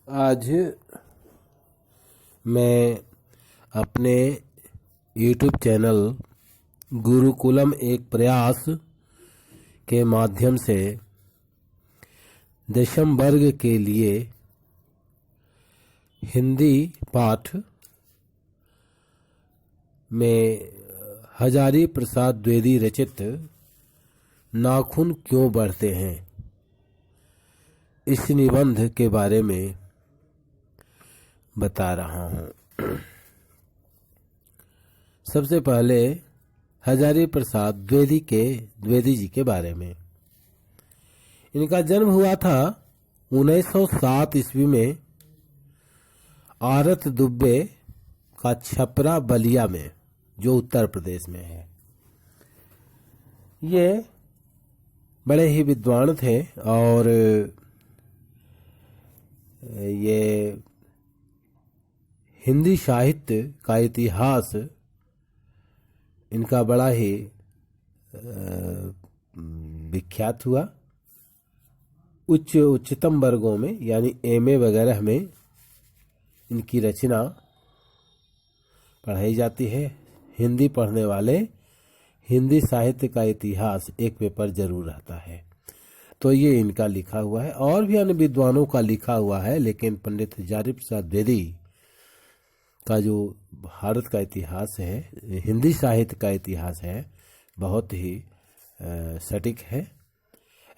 आज मैं अपने YouTube चैनल गुरुकुलम एक प्रयास के माध्यम से दशम वर्ग के लिए हिंदी पाठ में हजारी प्रसाद द्विवेदी रचित नाखून क्यों बढ़ते हैं इस निबंध के बारे में बता रहा हूँ। सबसे पहले हजारी प्रसाद द्विवेदी जी के बारे में। इनका जन्म हुआ था 1907 ईस्वी में आरत दुब्बे का छपरा बलिया में, जो उत्तर प्रदेश में है। ये बड़े ही विद्वान थे और ये हिंदी साहित्य का इतिहास इनका बड़ा ही विख्यात हुआ। उच्चतम वर्गों में यानी एमए वगैरह में इनकी रचना पढ़ाई जाती है। हिंदी पढ़ने वाले हिंदी साहित्य का इतिहास एक पेपर जरूर रहता है, तो ये इनका लिखा हुआ है। और भी अन्य विद्वानों का लिखा हुआ है, लेकिन पंडित हजारी प्रसाद द्विवेदी का जो भारत का इतिहास है, हिंदी साहित्य का इतिहास है, बहुत ही सटीक है।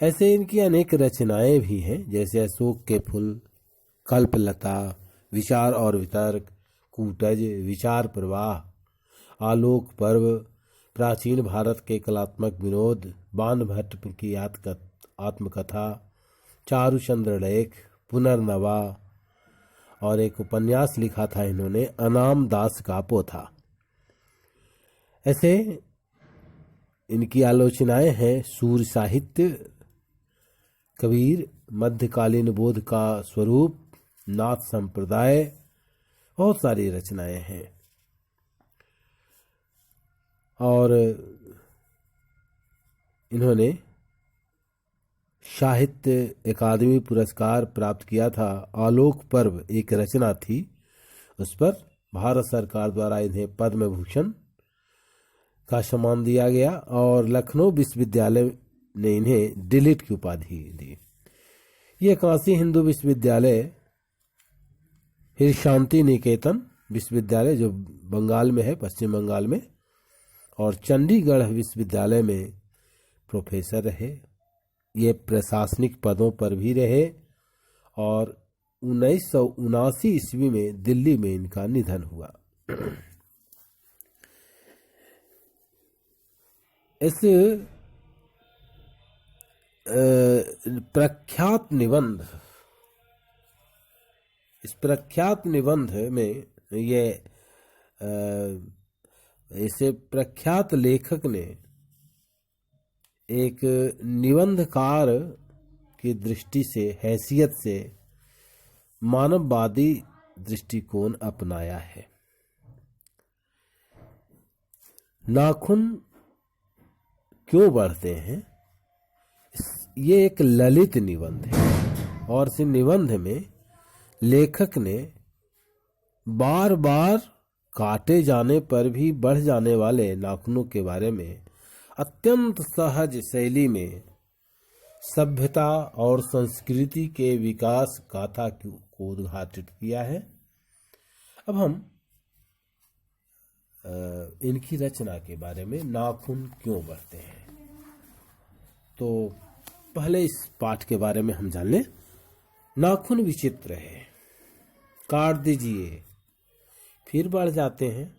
ऐसे इनकी अनेक रचनाएं भी हैं, जैसे अशोक के फूल, कल्पलता, विचार और वितर्क, कूटज, विचार प्रवाह, आलोक पर्व, प्राचीन भारत के कलात्मक विनोद, बाण भट्ट की आत्मकथा, चारुचंद्र लेख, पुनर्नवा, और एक उपन्यास लिखा था इन्होंने अनाम दास का पोथा। ऐसे इनकी आलोचनाएं हैं सूर साहित्य, कबीर, मध्यकालीन बोध का स्वरूप, नाथ संप्रदाय, बहुत सारी रचनाएं हैं। और इन्होंने साहित्य अकादमी पुरस्कार प्राप्त किया था। आलोक पर्व एक रचना थी, उस पर भारत सरकार द्वारा इन्हें पद्म भूषण का सम्मान दिया गया और लखनऊ विश्वविद्यालय ने इन्हें डिलीट की उपाधि दी। ये काशी हिंदू विश्वविद्यालय, फिर शांति निकेतन विश्वविद्यालय जो बंगाल में है, पश्चिम बंगाल में, और चंडीगढ़ विश्वविद्यालय में प्रोफेसर रहे। ये प्रशासनिक पदों पर भी रहे और 1979 ईस्वी में दिल्ली में इनका निधन हुआ। इस प्रख्यात निबंध में ये इसे प्रख्यात लेखक ने एक निबंधकार की दृष्टि से, हैसियत से मानववादी दृष्टिकोण अपनाया है। नाखून क्यों बढ़ते हैं, ये एक ललित निबंध है और इस निबंध में लेखक ने बार बार काटे जाने पर भी बढ़ जाने वाले नाखूनों के बारे में अत्यंत सहज शैली में सभ्यता और संस्कृति के विकास गाथा को उद्घाटित किया है। अब हम इनकी रचना के बारे में, नाखून क्यों बढ़ते हैं, तो पहले इस पाठ के बारे में हम जान लें। नाखून विचित्र है, काट दीजिए फिर बढ़ जाते हैं।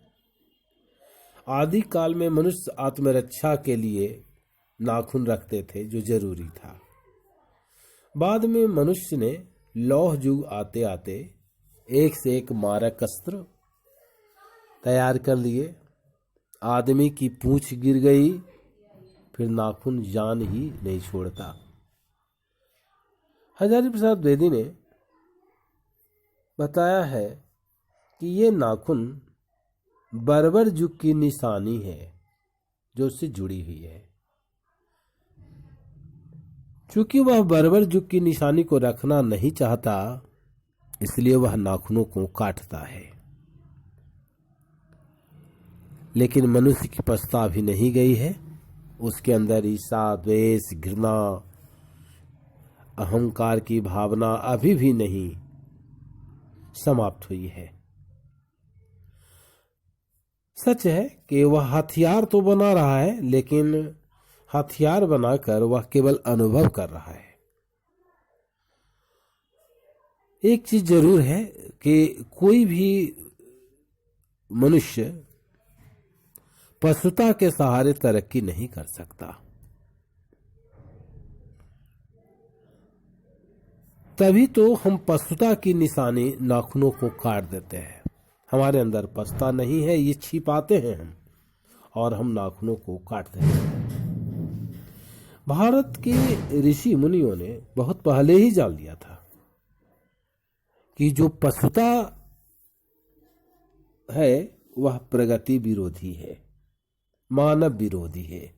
आदि काल में मनुष्य आत्मरक्षा के लिए नाखून रखते थे, जो जरूरी था। बाद में मनुष्य ने लौह युग आते आते एक से एक मारक अस्त्र तैयार कर लिए। आदमी की पूंछ गिर गई, फिर नाखून जान ही नहीं छोड़ता। हजारी प्रसाद द्विवेदी ने बताया है कि ये नाखून बर्बर युग की निशानी है जो उससे जुड़ी हुई है। चूंकि वह बर्बर युग की निशानी को रखना नहीं चाहता, इसलिए वह नाखूनों को काटता है। लेकिन मनुष्य की पछता अभी नहीं गई है। उसके अंदर ईर्ष्या, द्वेष, घृणा, अहंकार की भावना अभी भी नहीं समाप्त हुई है। सच है कि वह हथियार तो बना रहा है, लेकिन हथियार बनाकर वह केवल अनुभव कर रहा है। एक चीज जरूर है कि कोई भी मनुष्य पशुता के सहारे तरक्की नहीं कर सकता। तभी तो हम पशुता की निशानी नाखूनों को काट देते हैं। हमारे अंदर पछता नहीं है, ये छिपाते हैं हम, और हम नाखूनों को काटते हैं। भारत के ऋषि मुनियों ने बहुत पहले ही जान लिया था कि जो पशुता है वह प्रगति विरोधी है, मानव विरोधी है,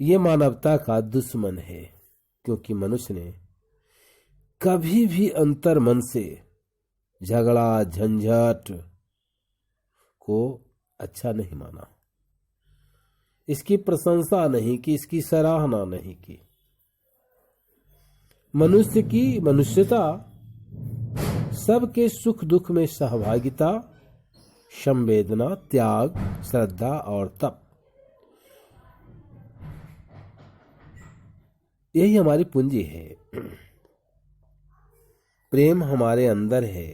ये मानवता का दुश्मन है। क्योंकि मनुष्य ने कभी भी अंतर मन से झगड़ा झंझट को अच्छा नहीं माना, इसकी प्रशंसा नहीं की, इसकी सराहना नहीं की। मनुष्य की मनुष्यता सबके सुख दुख में सहभागिता, संवेदना, त्याग, श्रद्धा और तप, यही हमारी पूंजी है। प्रेम हमारे अंदर है।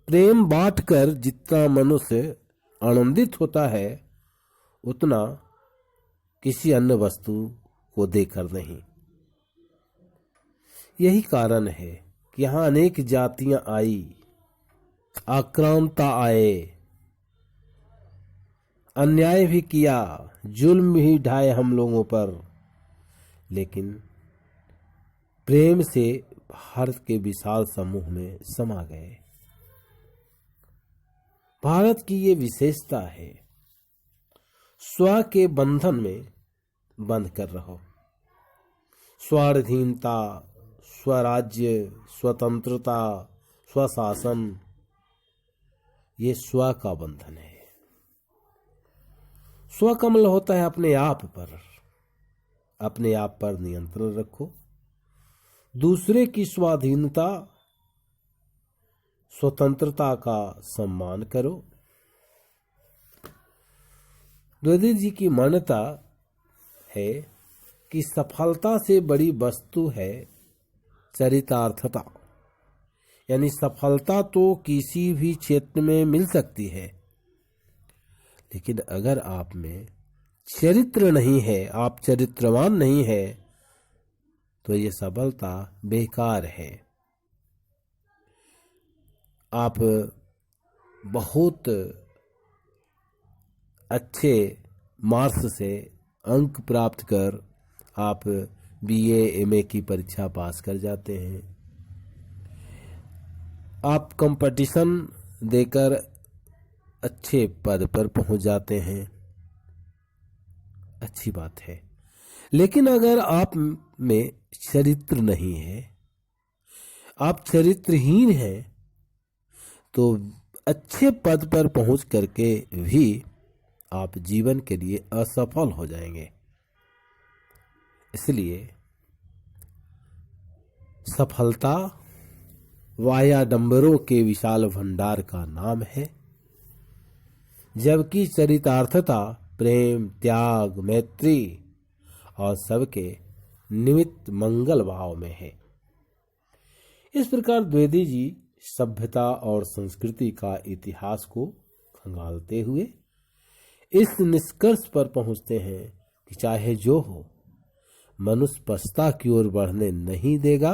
प्रेम बांटकर जितना मनुष्य आनंदित होता है उतना किसी अन्य वस्तु को देकर नहीं। यही कारण है कि यहाँ अनेक जातियां आई, आक्रांता आए, अन्याय भी किया, जुल्म भी ढाए हम लोगों पर, लेकिन प्रेम से भारत के विशाल समूह में समा गए। भारत की ये विशेषता है, स्व के बंधन में बंध कर रहो। स्वाधीनता, स्वराज्य, स्वतंत्रता, स्वशासन, ये स्व का बंधन है। स्व का मतलब होता है अपने आप पर, अपने आप पर नियंत्रण रखो। दूसरे की स्वाधीनता, स्वतंत्रता का सम्मान करो। द्विवेदी जी की मान्यता है कि सफलता से बड़ी वस्तु है चरितार्थता। यानी सफलता तो किसी भी क्षेत्र में मिल सकती है, लेकिन अगर आप में चरित्र नहीं है, आप चरित्रवान नहीं है, तो ये सफलता बेकार है। आप बहुत अच्छे मार्क्स से अंक प्राप्त कर आप बीए एमए की परीक्षा पास कर जाते हैं, आप कंपटीशन देकर अच्छे पद पर पहुंच जाते हैं, अच्छी बात है। लेकिन अगर आप में चरित्र नहीं है, आप चरित्रहीन हैं, तो अच्छे पद पर पहुंच करके भी आप जीवन के लिए असफल हो जाएंगे। इसलिए सफलता वायाडंबरों के विशाल भंडार का नाम है, जबकि चरितार्थता प्रेम, त्याग, मैत्री और सबके निमित्त मंगल भाव में है। इस प्रकार द्विवेदी जी सभ्यता और संस्कृति का इतिहास को खंगालते हुए इस निष्कर्ष पर पहुंचते हैं कि चाहे जो हो, मनुष्य पछता की ओर बढ़ने नहीं देगा,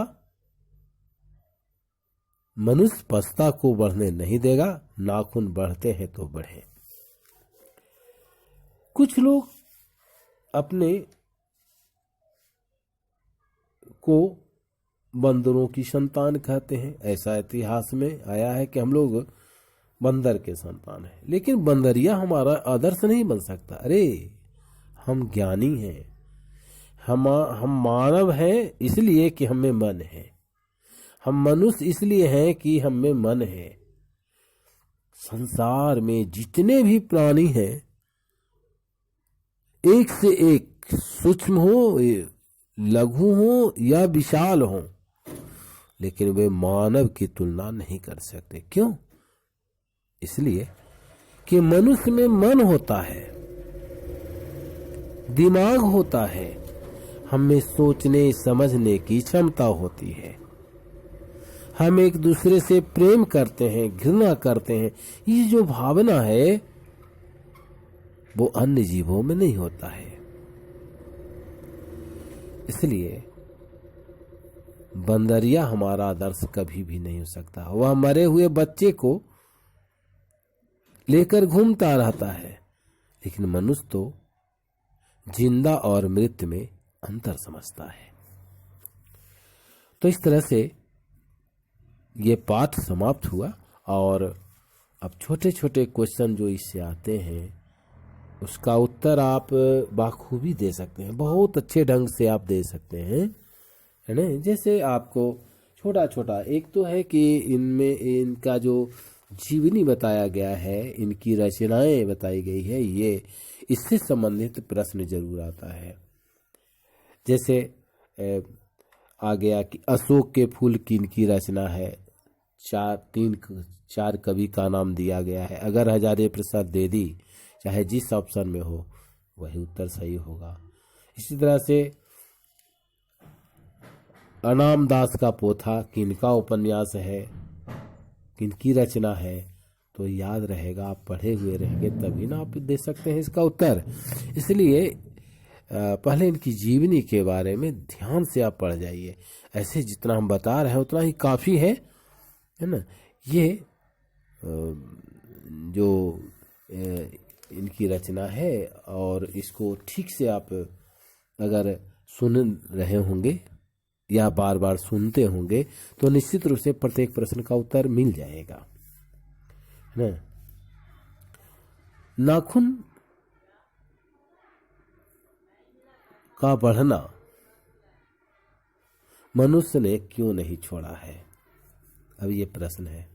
मनुष्य पछता को बढ़ने नहीं देगा। नाखून बढ़ते हैं तो बढ़े। कुछ लोग अपने को बंदरों की संतान कहते हैं। ऐसा इतिहास में आया है कि हम लोग बंदर के संतान हैं, लेकिन बंदरिया हमारा आदर्श नहीं बन सकता। अरे हम ज्ञानी हैं, हम मानव हैं, इसलिए कि हमें मन है। हम मनुष्य इसलिए हैं कि हम में मन है। संसार में जितने भी प्राणी हैं, एक से एक, सूक्ष्म हो, लघु हो या विशाल हो, लेकिन वे मानव की तुलना नहीं कर सकते। क्यों? इसलिए कि मनुष्य में मन होता है, दिमाग होता है, हमें सोचने समझने की क्षमता होती है, हम एक दूसरे से प्रेम करते हैं, घृणा करते हैं। ये जो भावना है वो अन्य जीवों में नहीं होता है। इसलिए बंदरिया हमारा आदर्श कभी भी नहीं हो सकता। वह मरे हुए बच्चे को लेकर घूमता रहता है, लेकिन मनुष्य तो जिंदा और मृत में अंतर समझता है। तो इस तरह से ये पाठ समाप्त हुआ और अब छोटे छोटे क्वेश्चन जो इससे आते हैं उसका उत्तर आप बाखूबी दे सकते हैं, बहुत अच्छे ढंग से आप दे सकते हैं, है ना। जैसे आपको छोटा छोटा, एक तो है कि इनमें इनका जो जीवनी बताया गया है, इनकी रचनाएं बताई गई है, ये इससे संबंधित प्रश्न जरूर आता है। जैसे आ गया कि अशोक के फूल किनकी रचना है, चार कवि का नाम दिया गया है। अगर हजारे प्रसाद द्विवेदी चाहे जिस ऑप्शन में हो वही उत्तर सही होगा। इसी तरह से अनाम दास का पोथा किनका उपन्यास है, किनकी रचना है, तो याद रहेगा, आप पढ़े हुए रहेंगे तभी ना आप दे सकते हैं इसका उत्तर। इसलिए पहले इनकी जीवनी के बारे में ध्यान से आप पढ़ जाइए। ऐसे जितना हम बता रहे हैं उतना ही काफ़ी है ना। ये जो इनकी रचना है और इसको ठीक से आप अगर सुन रहे होंगे या बार बार सुनते होंगे तो निश्चित रूप से प्रत्येक प्रश्न का उत्तर मिल जाएगा, है ना। नाखून का बढ़ना मनुष्य ने क्यों नहीं छोड़ा है, अब ये प्रश्न है।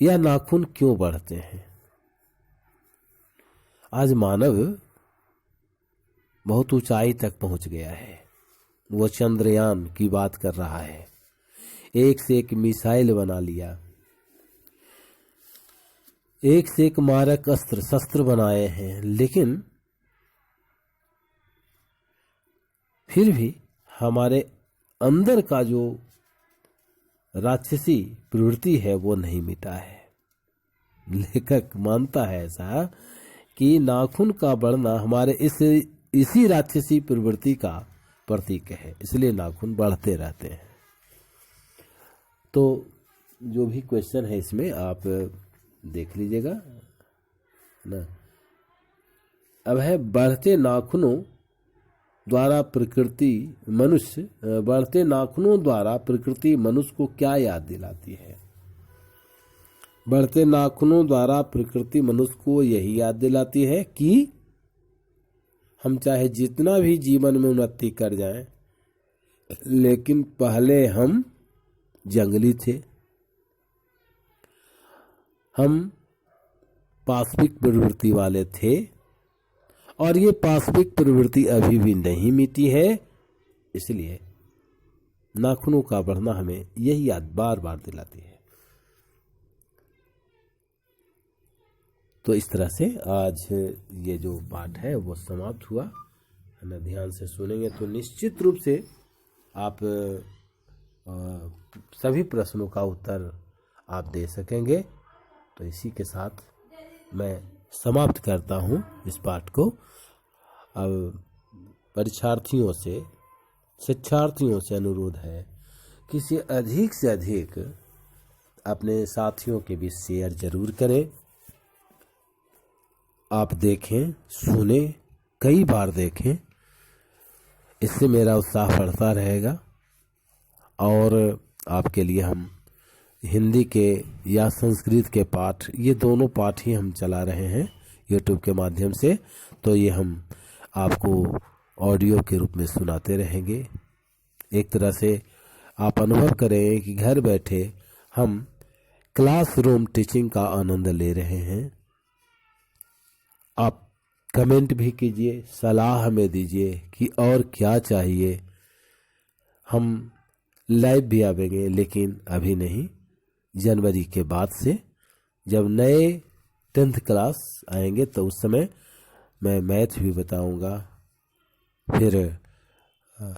यह नाखून क्यों बढ़ते हैं? आज मानव बहुत ऊंचाई तक पहुंच गया है। वो चंद्रयान की बात कर रहा है, एक से एक मिसाइल बना लिया, एक से एक मारक अस्त्र शस्त्र बनाए हैं, लेकिन फिर भी हमारे अंदर का जो राक्षसी प्रवृत्ति है वो नहीं मिटा है। लेखक मानता है ऐसा कि नाखून का बढ़ना हमारे इसी राक्षसी प्रवृत्ति का प्रतीक है, इसलिए नाखून बढ़ते रहते हैं। तो जो भी क्वेश्चन है इसमें आप देख लीजिएगा ना। अब है बढ़ते नाखूनों द्वारा प्रकृति मनुष्य को क्या याद दिलाती है? बढ़ते नाखूनों द्वारा प्रकृति मनुष्य को यही याद दिलाती है कि हम चाहे जितना भी जीवन में उन्नति कर जाएं, लेकिन पहले हम जंगली थे, हम पाशविक प्रवृत्ति वाले थे और ये पाशविक प्रवृत्ति अभी भी नहीं मिटी है। इसलिए नाखूनों का बढ़ना हमें यही याद बार बार दिलाती है। तो इस तरह से आज ये जो पाठ है वो समाप्त हुआ, है ना। ध्यान से सुनेंगे तो निश्चित रूप से आप सभी प्रश्नों का उत्तर आप दे सकेंगे। तो इसी के साथ मैं समाप्त करता हूँ इस पाठ को। अब परीक्षार्थियों से, शिक्षार्थियों से अनुरोध है कि इसे अधिक से अधिक अपने साथियों के बीच शेयर जरूर करें। आप देखें, सुने, कई बार देखें, इससे मेरा उत्साह बढ़ता रहेगा और आपके लिए हम हिंदी के या संस्कृत के पाठ, ये दोनों पाठ ही हम चला रहे हैं यूट्यूब के माध्यम से। तो ये हम आपको ऑडियो के रूप में सुनाते रहेंगे। एक तरह से आप अनुभव करें कि घर बैठे हम क्लासरूम टीचिंग का आनंद ले रहे हैं। आप कमेंट भी कीजिए, सलाह हमें दीजिए कि और क्या चाहिए। हम लाइव भी आवेंगे, लेकिन अभी नहीं, जनवरी के बाद से जब नए 10th क्लास आएंगे तो उस समय मैं मैथ भी बताऊंगा, फिर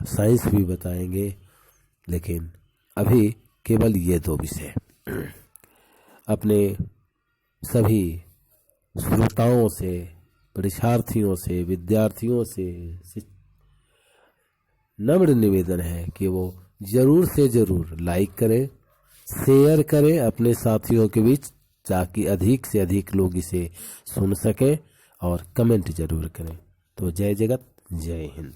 साइंस भी बताएंगे, लेकिन अभी केवल ये 2 विषय। अपने सभी श्रोताओं से, परीक्षार्थियों से, विद्यार्थियों से नम्र निवेदन है कि वो जरूर से जरूर लाइक करें, शेयर करें अपने साथियों के बीच, ताकि अधिक से अधिक लोग इसे सुन सकें, और कमेंट जरूर करें। तो जय जगत, जय हिंद।